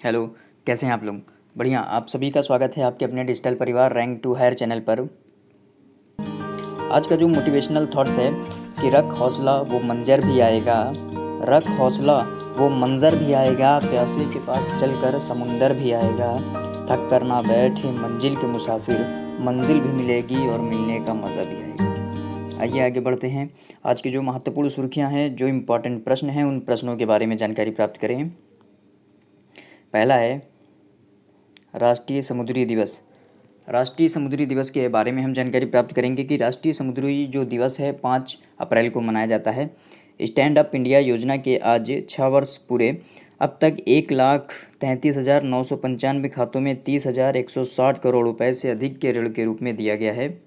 Hello, कैसे हैं आप लोग? बढ़िया, आप सभी का स्वागत है आपके अपने डिजिटल परिवार रैंक टू हायर चैनल पर। आज का जो मोटिवेशनल थॉट्स है कि रख हौसला वो मंजर भी आएगा, रख हौसला वो मंजर भी आएगा, प्यासे के पास चलकर समुंदर भी आएगा, थक कर ना बैठे मंजिल के मुसाफिर, मंजिल भी मिलेगी और मिलने का मज़ा भी आएगा। आइए आगे बढ़ते हैं। आज की जो महत्वपूर्ण सुर्खियाँ हैं, जो इम्पोर्टेंट प्रश्न हैं, उन प्रश्नों के बारे में जानकारी प्राप्त करें। पहला है राष्ट्रीय समुद्री दिवस। राष्ट्रीय समुद्री दिवस के बारे में हम जानकारी प्राप्त करेंगे कि राष्ट्रीय समुद्री जो दिवस है 5 अप्रैल को मनाया जाता है। स्टैंड अप इंडिया योजना के आज 6 वर्ष पूरे। अब तक 1,33,995 खातों में 30,160 करोड़ रुपए से अधिक के ऋण के रूप में दिया गया है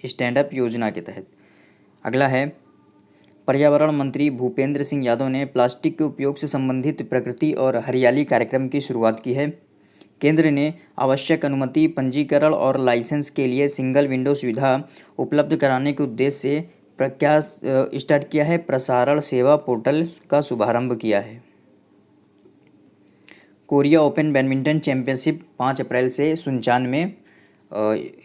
स्टैंड अप योजना के तहत। अगला है पर्यावरण मंत्री भूपेंद्र सिंह यादव ने प्लास्टिक के उपयोग से संबंधित प्रकृति और हरियाली कार्यक्रम की शुरुआत की है। केंद्र ने आवश्यक अनुमति, पंजीकरण और लाइसेंस के लिए सिंगल विंडो सुविधा उपलब्ध कराने के उद्देश्य से क्या स्टार्ट किया है, प्रसारण सेवा पोर्टल का शुभारंभ किया है। कोरिया ओपन बैडमिंटन चैंपियनशिप 5 अप्रैल से सुनचान में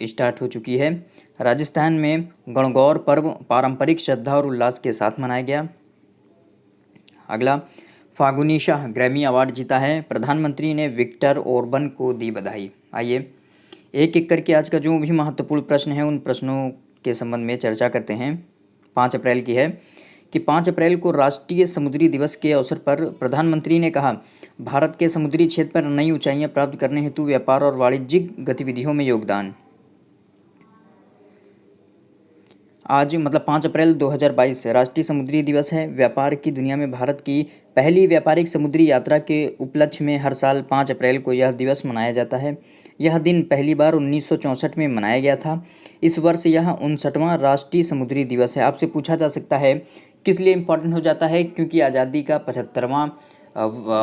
स्टार्ट हो चुकी है। राजस्थान में गणगौर पर्व पारंपरिक श्रद्धा और उल्लास के साथ मनाया गया। अगला फागुनी शाह ग्रैमी अवार्ड जीता है। प्रधानमंत्री ने विक्टर ओर्बन को दी बधाई। आइए एक एक करके आज का जो भी महत्वपूर्ण प्रश्न है उन प्रश्नों के संबंध में चर्चा करते हैं। 5 अप्रैल की है कि 5 अप्रैल को राष्ट्रीय समुद्री दिवस के अवसर पर प्रधानमंत्री ने कहा, भारत के समुद्री क्षेत्र पर नई ऊंचाइयां प्राप्त करने हेतु व्यापार और वाणिज्यिक गतिविधियों में योगदान। आज मतलब 5 अप्रैल 2022 राष्ट्रीय समुद्री दिवस है। व्यापार की दुनिया में भारत की पहली व्यापारिक समुद्री यात्रा के उपलक्ष्य में हर साल 5 अप्रैल को यह दिवस मनाया जाता है। यह दिन पहली बार 1964 में मनाया गया था। इस वर्ष यह 59वां राष्ट्रीय समुद्री दिवस है। आपसे पूछा जा सकता है किस लिए इम्पोर्टेंट हो जाता है, क्योंकि आज़ादी का 75वां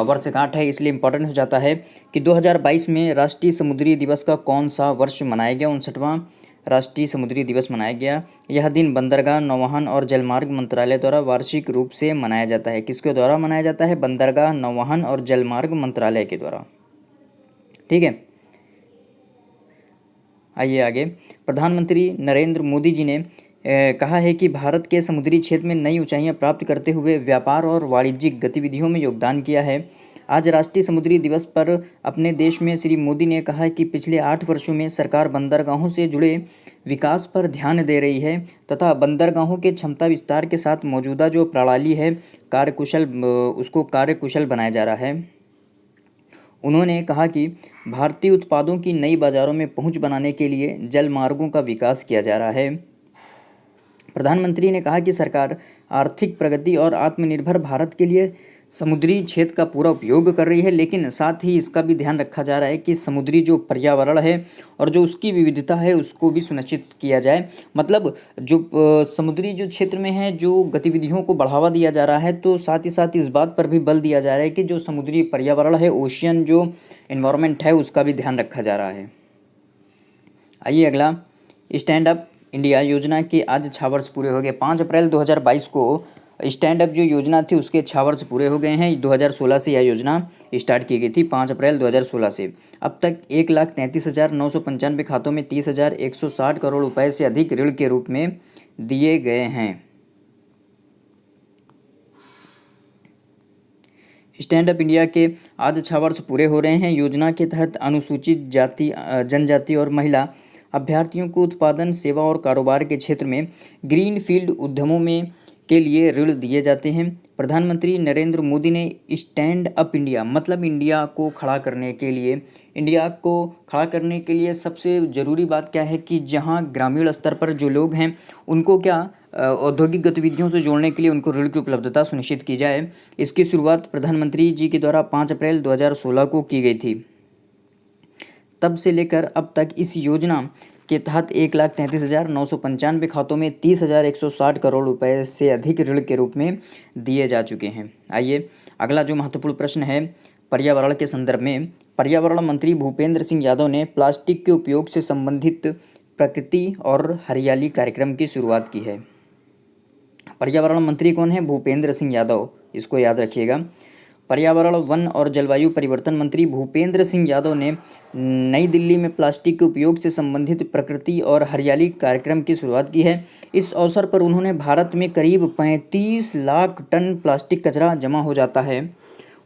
वर्षगांठ है, इसलिए इम्पोर्टेंट हो जाता है कि 2022 में राष्ट्रीय समुद्री दिवस का कौन सा वर्ष मनाया गया। 59वां राष्ट्रीय समुद्री दिवस मनाया गया। यह दिन बंदरगाह, नौवहन और जलमार्ग मंत्रालय द्वारा वार्षिक रूप से मनाया जाता है। किसके द्वारा मनाया जाता है? बंदरगाह, नौवहन और जलमार्ग मंत्रालय के द्वारा। ठीक है, आइए आगे। प्रधानमंत्री नरेंद्र मोदी जी ने कहा है कि भारत के समुद्री क्षेत्र में नई ऊंचाइयां प्राप्त करते हुए व्यापार और वाणिज्यिक गतिविधियों में योगदान किया है। आज राष्ट्रीय समुद्री दिवस पर अपने देश में श्री मोदी ने कहा है कि पिछले 8 वर्षों में सरकार बंदरगाहों से जुड़े विकास पर ध्यान दे रही है तथा बंदरगाहों के क्षमता विस्तार के साथ मौजूदा जो प्रणाली है उसको कार्यकुशल बनाया जा रहा है। उन्होंने कहा कि भारतीय उत्पादों की नई बाज़ारों में पहुंच बनाने के लिए जल मार्गों का विकास किया जा रहा है। प्रधानमंत्री ने कहा कि सरकार आर्थिक प्रगति और आत्मनिर्भर भारत के लिए समुद्री क्षेत्र का पूरा उपयोग कर रही है, लेकिन साथ ही इसका भी ध्यान रखा जा रहा है कि समुद्री जो पर्यावरण है और जो उसकी विविधता है उसको भी सुनिश्चित किया जाए। मतलब जो समुद्री जो क्षेत्र में है जो गतिविधियों को बढ़ावा दिया जा रहा है, तो साथ ही साथ इस बात पर भी बल दिया जा रहा है कि जो समुद्री पर्यावरण है, ओशियन जो इन्वायरमेंट है, उसका भी ध्यान रखा जा रहा है। आइए अगला, स्टैंड अप इंडिया योजना के आज 6 वर्ष पूरे हो गए। 5 अप्रैल 2022 को स्टैंड अप जो योजना थी उसके 6 वर्ष पूरे हो गए हैं। 2016 से यह योजना स्टार्ट की गई थी, 5 अप्रैल 2016 से। अब तक 1,33,995 खातों में 30,160 करोड़ रुपए से अधिक ऋण के रूप में दिए गए हैं। स्टैंड अप इंडिया के आज 6 वर्ष पूरे हो रहे हैं। योजना के तहत अनुसूचित जाति, जनजाति और महिला अभ्यर्थियों को उत्पादन, सेवा और कारोबार के क्षेत्र में ग्रीन फील्ड उद्यमों में के लिए ऋण दिए जाते हैं। प्रधानमंत्री नरेंद्र मोदी ने स्टैंड अप इंडिया मतलब इंडिया को खड़ा करने के लिए सबसे ज़रूरी बात क्या है कि जहां ग्रामीण स्तर पर जो लोग हैं उनको औद्योगिक गतिविधियों से जोड़ने के लिए उनको ऋण की उपलब्धता सुनिश्चित की जाए। इसकी शुरुआत प्रधानमंत्री जी के द्वारा 5 अप्रैल 2016 को की गई थी। तब से लेकर अब तक इस योजना के तहत 1,33,995 खातों में 30,160 करोड़ रुपए से अधिक ऋण के रूप में दिए जा चुके हैं। आइए अगला जो महत्वपूर्ण प्रश्न है पर्यावरण के संदर्भ में, पर्यावरण मंत्री भूपेंद्र सिंह यादव ने प्लास्टिक के उपयोग से संबंधित प्रकृति और हरियाली कार्यक्रम की शुरुआत की है। पर्यावरण मंत्री कौन है? भूपेंद्र सिंह यादव, इसको याद रखिएगा। पर्यावरण, वन और जलवायु परिवर्तन मंत्री भूपेंद्र सिंह यादव ने नई दिल्ली में प्लास्टिक के उपयोग से संबंधित प्रकृति और हरियाली कार्यक्रम की शुरुआत की है। इस अवसर पर उन्होंने भारत में करीब 35 लाख टन प्लास्टिक कचरा जमा हो जाता है।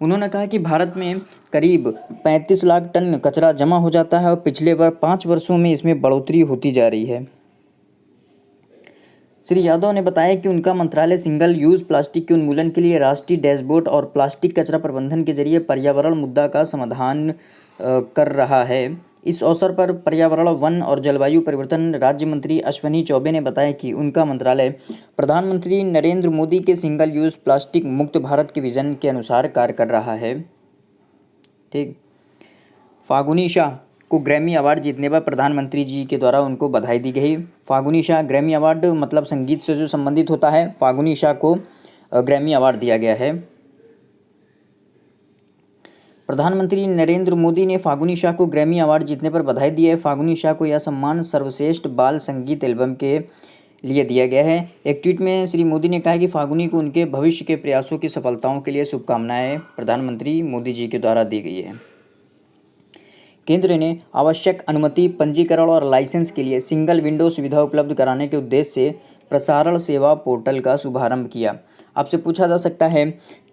उन्होंने कहा कि भारत में करीब 35 लाख टन कचरा जमा हो जाता है और पिछले 5 वर्षों में इसमें बढ़ोतरी होती जा रही है। श्री यादव ने बताया कि उनका मंत्रालय सिंगल यूज़ प्लास्टिक के उन्मूलन के लिए राष्ट्रीय डैशबोर्ड और प्लास्टिक कचरा प्रबंधन के जरिए पर्यावरण मुद्दा का समाधान कर रहा है। इस अवसर पर पर्यावरण, वन और जलवायु परिवर्तन राज्य मंत्री अश्विनी चौबे ने बताया कि उनका मंत्रालय प्रधानमंत्री नरेंद्र मोदी के सिंगल यूज़ प्लास्टिक मुक्त भारत के विजन के अनुसार कार्य कर रहा है। ठीक। फागुनी शाह को ग्रैमी अवार्ड जीतने पर प्रधानमंत्री जी के द्वारा उनको बधाई दी गई। फागुनी शाह ग्रैमी अवार्ड मतलब संगीत से जो संबंधित होता है, फागुनी शाह को ग्रैमी अवार्ड दिया गया है। प्रधानमंत्री नरेंद्र मोदी ने फागुनी शाह को ग्रैमी अवार्ड जीतने पर बधाई दी है। फागुनी शाह को यह सम्मान सर्वश्रेष्ठ बाल संगीत एल्बम के लिए दिया गया है। एक ट्वीट में श्री मोदी ने कहा कि फागुनी को उनके भविष्य के प्रयासों की सफलताओं के लिए शुभकामनाएं प्रधानमंत्री मोदी जी के द्वारा दी गई है। केंद्र ने आवश्यक अनुमति, पंजीकरण और लाइसेंस के लिए सिंगल विंडो सुविधा उपलब्ध कराने के उद्देश्य से प्रसारण सेवा पोर्टल का शुभारंभ किया। आपसे पूछा जा सकता है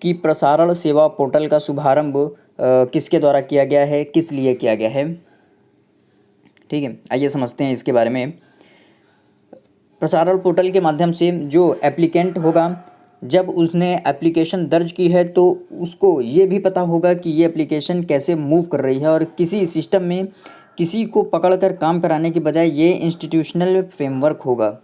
कि प्रसारण सेवा पोर्टल का शुभारंभ किसके द्वारा किया गया है, किस लिए किया गया है। ठीक है, आइए समझते हैं इसके बारे में। प्रसारण पोर्टल के माध्यम से जो एप्लीकेंट होगा, जब उसने एप्लीकेशन दर्ज की है तो उसको ये भी पता होगा कि ये एप्लीकेशन कैसे मूव कर रही है और किसी सिस्टम में किसी को पकड़कर काम कराने के बजाय ये इंस्टीट्यूशनल फ्रेमवर्क होगा।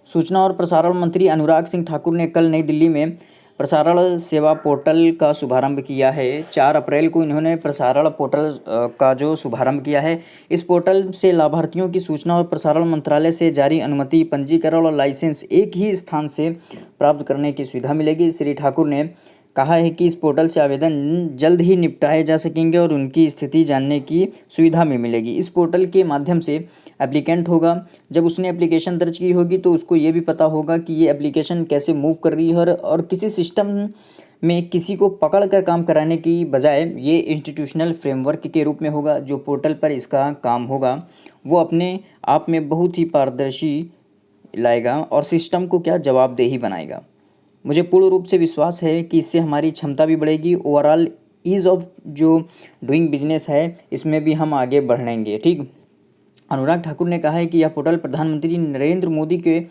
सूचना और प्रसारण मंत्री अनुराग सिंह ठाकुर ने कल नई दिल्ली में प्रसारण सेवा पोर्टल का शुभारंभ किया है। 4 अप्रैल को इन्होंने प्रसारण पोर्टल का जो शुभारंभ किया है। इस पोर्टल से लाभार्थियों की सूचना और प्रसारण मंत्रालय से जारी अनुमति, पंजीकरण और लाइसेंस एक ही स्थान से प्राप्त करने की सुविधा मिलेगी। श्री ठाकुर ने कहा है कि इस पोर्टल से आवेदन जल्द ही निपटाए जा सकेंगे और उनकी स्थिति जानने की सुविधा भी मिलेगी। इस पोर्टल के माध्यम से एप्लीकेंट होगा, जब उसने एप्लीकेशन दर्ज की होगी तो उसको ये भी पता होगा कि ये एप्लीकेशन कैसे मूव कर रही है और किसी सिस्टम में किसी को पकड़ कर काम कराने की बजाय ये इंस्टीट्यूशनल फ्रेमवर्क के रूप में होगा। जो पोर्टल पर इसका काम होगा वो अपने आप में बहुत ही पारदर्शी लाएगा और सिस्टम को क्या जवाबदेही बनाएगा। मुझे पूर्ण रूप से विश्वास है कि इससे हमारी क्षमता भी बढ़ेगी। ओवरऑल ईज़ ऑफ जो डूइंग बिजनेस है इसमें भी हम आगे बढ़ेंगे। ठीक। अनुराग ठाकुर ने कहा है कि यह पोर्टल प्रधानमंत्री नरेंद्र मोदी के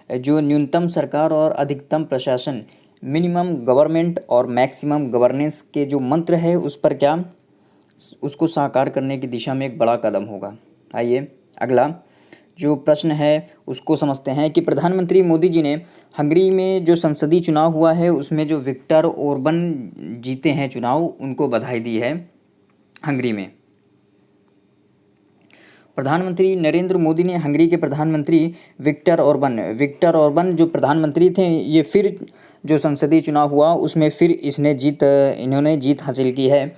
जो न्यूनतम सरकार और अधिकतम प्रशासन, मिनिमम गवर्नमेंट और मैक्सिमम गवर्नेंस के जो मंत्र है उस पर क्या उसको साकार करने की दिशा में एक बड़ा कदम होगा। आइए अगला जो प्रश्न है उसको समझते हैं कि प्रधानमंत्री मोदी जी ने हंगरी में जो संसदीय चुनाव हुआ है उसमें जो विक्टर ओरबन जीते हैं चुनाव, उनको बधाई दी है। हंगरी में प्रधानमंत्री नरेंद्र मोदी ने हंगरी के प्रधानमंत्री विक्टर ओरबन जो प्रधानमंत्री थे, ये फिर जो संसदीय चुनाव हुआ उसमें फिर इन्होंने जीत हासिल की है।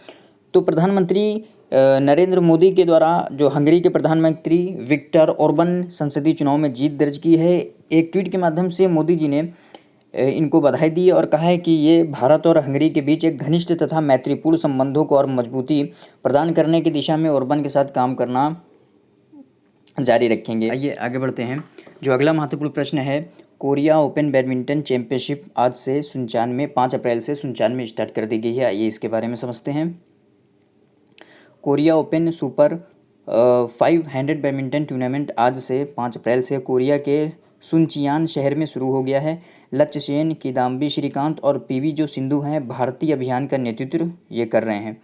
तो प्रधानमंत्री नरेंद्र मोदी के द्वारा जो हंगरी के प्रधानमंत्री विक्टर ओरबन संसदीय चुनाव में जीत दर्ज की है। एक ट्वीट के माध्यम से मोदी जी ने इनको बधाई दी और कहा है कि ये भारत और हंगरी के बीच एक घनिष्ठ तथा मैत्रीपूर्ण संबंधों को और मजबूती प्रदान करने की दिशा में ओरबन के साथ काम करना जारी रखेंगे। आइए आगे बढ़ते हैं। जो अगला महत्वपूर्ण प्रश्न है, कोरिया ओपन बैडमिंटन चैंपियनशिप आज से 5 अप्रैल से सुनचान में स्टार्ट कर दी गई है। आइए इसके बारे में समझते हैं। Korea open super 500 badminton tournament आज से 5 अप्रैल से कोरिया के सुनचियान शहर में शुरू हो गया है। लक्ष्य सेन, किदाम्बी श्रीकांत और पीवी जो सिंधु हैं भारतीय अभियान का नेतृत्व ये कर रहे हैं।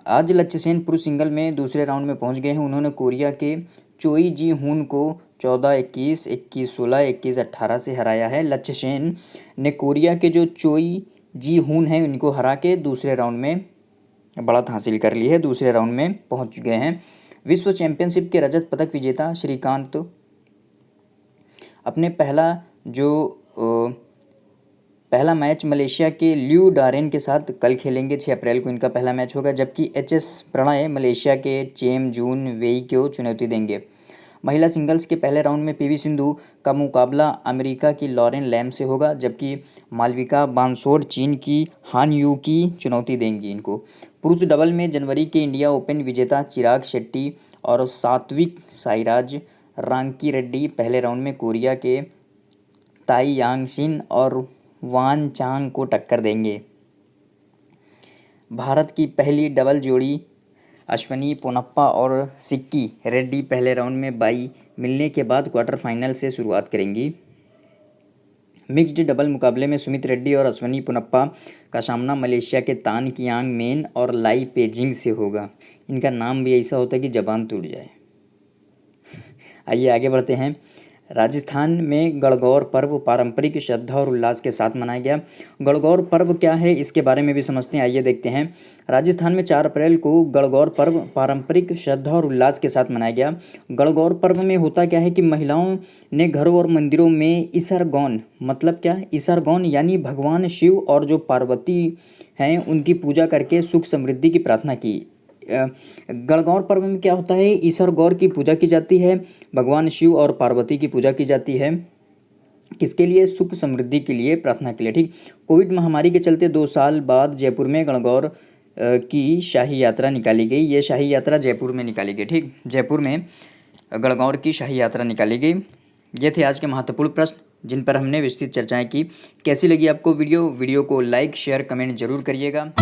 आज लक्ष्य सेन पुरुष सिंगल में दूसरे राउंड में पहुंच गए हैं। उन्होंने कोरिया के चोई जी हुन को 14-21, 21-16, 21-18 से हराया है। लक्ष्य सेन ने कोरिया के जो चोई जी हुन हैं उनको हरा के दूसरे राउंड में बढ़त हासिल कर ली है, दूसरे राउंड में पहुंच गए हैं। विश्व चैंपियनशिप के रजत पदक विजेता श्रीकांत अपने पहला मैच मलेशिया के ल्यू डारेन के साथ कल खेलेंगे। 6 अप्रैल को इनका पहला मैच होगा, जबकि एचएस प्रणय मलेशिया के चेम जून वेई को चुनौती देंगे। महिला सिंगल्स के पहले राउंड में पीवी सिंधु का मुकाबला अमेरिका की लॉरेन लैम से होगा, जबकि मालविका बानसोड चीन की हान यू की चुनौती देंगी इनको। पुरुष डबल में जनवरी के इंडिया ओपन विजेता चिराग शेट्टी और सात्विक साईराज रांकीरेड्डी पहले राउंड में कोरिया के ताई यांग शिन और वान चांग को टक्कर देंगे। भारत की पहली डबल जोड़ी अश्विनी पोनप्पा और सिक्की रेड्डी पहले राउंड में बाई मिलने के बाद क्वार्टर फाइनल से शुरुआत करेंगी। मिक्स्ड डबल मुकाबले में सुमित रेड्डी और अश्विनी पोनप्पा का सामना मलेशिया के तान कियांग मेन और लाई पेजिंग से होगा। इनका नाम भी ऐसा होता है कि जबान टूट जाए। आइए आगे बढ़ते हैं। राजस्थान में गणगौर पर्व पारंपरिक श्रद्धा और उल्लास के साथ मनाया गया। गणगौर पर्व क्या है, इसके बारे में भी समझते हैं। आइए देखते हैं। राजस्थान में 4 अप्रैल को गणगौर पर्व पारंपरिक श्रद्धा और उल्लास के साथ मनाया गया। गणगौर पर्व में होता क्या है कि महिलाओं ने घरों और मंदिरों में ईसरगौन, मतलब क्या, ईसरगौन यानी भगवान शिव और जो पार्वती हैं उनकी पूजा करके सुख समृद्धि की प्रार्थना की। गणगौर पर्व में क्या होता है, ईश्वर गौर की पूजा की जाती है, भगवान शिव और पार्वती की पूजा की जाती है। किसके लिए? सुख समृद्धि के लिए, प्रार्थना के लिए। ठीक। कोविड महामारी के चलते 2 साल बाद जयपुर में गणगौर की शाही यात्रा निकाली गई। ये शाही यात्रा जयपुर में निकाली गई। ठीक, जयपुर में गणगौर की शाही यात्रा निकाली गई। ये थे आज के महत्वपूर्ण प्रश्न जिन पर हमने विस्तृत चर्चाएं की। कैसी लगी आपको वीडियो को लाइक शेयर कमेंट जरूर करिएगा।